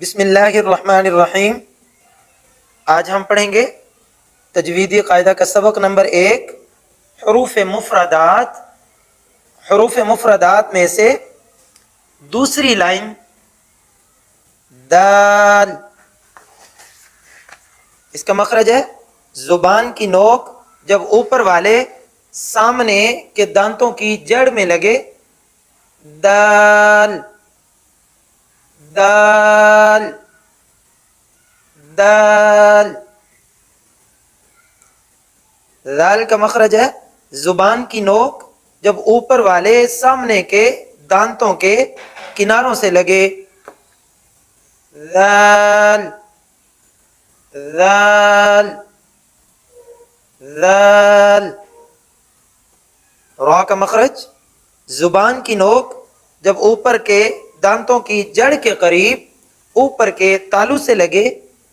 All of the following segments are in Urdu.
بسم اللہ الرحمن الرحیم۔ آج ہم پڑھیں گے تجویدی قاعدہ کا سبق نمبر 1، حروف مفردات۔ حروف مفردات میں سے دوسری لائن دال، اس کا مخرج ہے زبان کی نوک جب اوپر والے سامنے کے دانتوں کی جڑ میں لگے، دال دال دال۔ دال کا مخرج ہے زبان کی نوک جب اوپر والے سامنے کے دانتوں کے کناروں سے لگے، دال دال دال۔ را کا مخرج زبان کی نوک جب اوپر کے دانتوں کی جڑ کے قریب اوپر کے تالو سے لگے،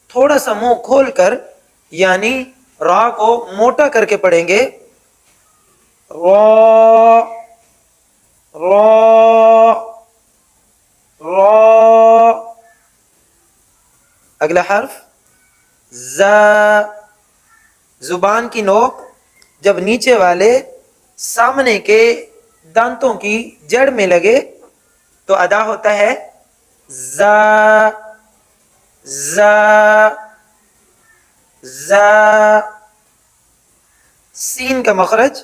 تھوڑا سا منہ کھول کر یعنی را کو موٹا کر کے پڑھیں گے، را را را۔ اگلا حرف زا، زبان کی نوک جب نیچے والے سامنے کے دانتوں کی جڑ میں لگے تو ادا ہوتا ہے زا زا زا۔ سین کا مخرج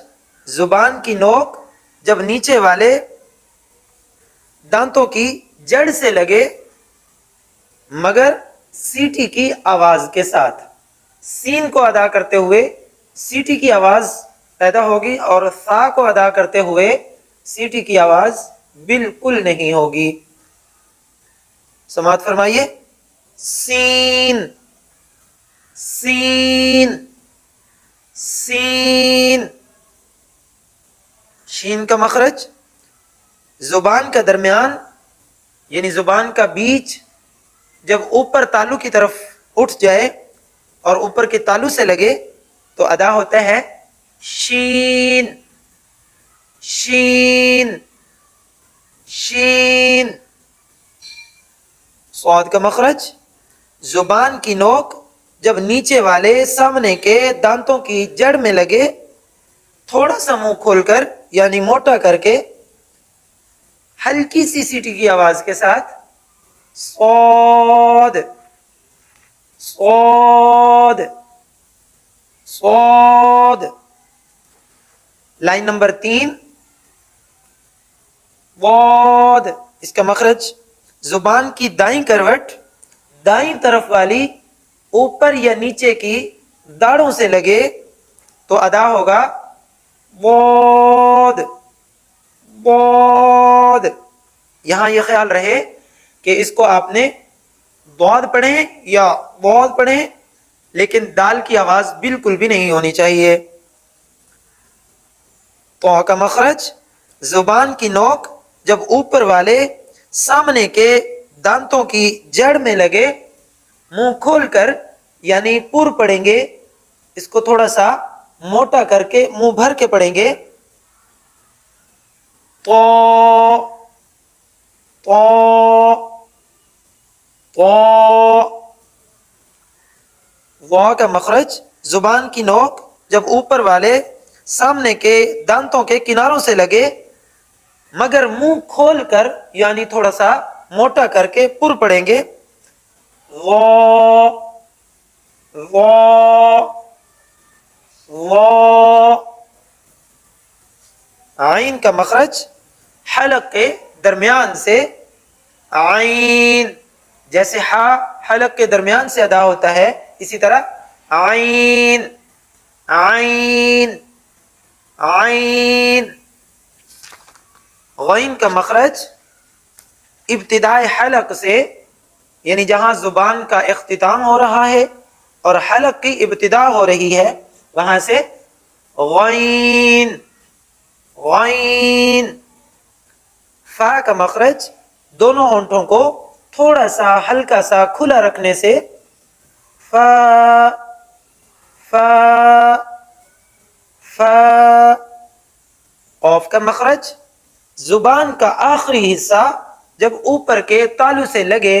زبان کی نوک جب نیچے والے دانتوں کی جڑ سے لگے مگر سیٹی کی آواز کے ساتھ، سین کو ادا کرتے ہوئے سیٹی کی آواز پیدا ہوگی اور سا کو ادا کرتے ہوئے سیٹی کی آواز بالکل نہیں ہوگی۔ سماعت فرمائیے، سین سین سین۔ شین کا مخرج زبان کا درمیان یعنی زبان کا بیچ جب اوپر تالو کی طرف اٹھ جائے اور اوپر کے تالو سے لگے تو ادا ہوتا ہے شین شین شین۔ صاد کا مخرج زبان کی نوک جب نیچے والے سامنے کے دانتوں کی جڑ میں لگے، تھوڑا سا منہ کھول کر یعنی موٹا کر کے ہلکی سی سیٹی کی آواز کے ساتھ صاد صاد صاد۔ لائن نمبر 3 ضاد، اس کا مخرج زبان کی دائیں کروٹ دائیں طرف والی اوپر یا نیچے کی داڑھوں سے لگے تو ادا ہوگا ضاد ضاد۔ یہاں یہ خیال رہے کہ اس کو آپ نے ضاد پڑھیں یا ضاد پڑھیں، لیکن دال کی آواز بالکل بھی نہیں ہونی چاہیے۔ طا کا مخرج زبان کی نوک جب اوپر والے سامنے کے دانتوں کی جڑ میں لگے، منہ کھول کر یعنی پر پڑھیں گے، اس کو تھوڑا سا موٹا کر کے منہ بھر کے پڑھیں گے، طا طا طا۔ وا کا مخرج زبان کی نوک جب اوپر والے سامنے کے دانتوں کے کناروں سے لگے مگر منہ کھول کر یعنی تھوڑا سا موٹا کر کے پر پڑھیں گے، وا وا وا۔ عین کا مخرج حلق کے درمیان سے عین، جیسے ہا حلق کے درمیان سے ادا ہوتا ہے اسی طرح عین عین عین۔ غین کا مخرج ابتدائے حلق سے یعنی جہاں زبان کا اختتام ہو رہا ہے اور حلق کی ابتدا ہو رہی ہے وہاں سے غین غین۔ فا کا مخرج دونوں ہونٹوں کو تھوڑا سا ہلکا سا کھلا رکھنے سے فا فا فا۔ قاف کا مخرج زبان کا آخری حصہ جب اوپر کے تالو سے لگے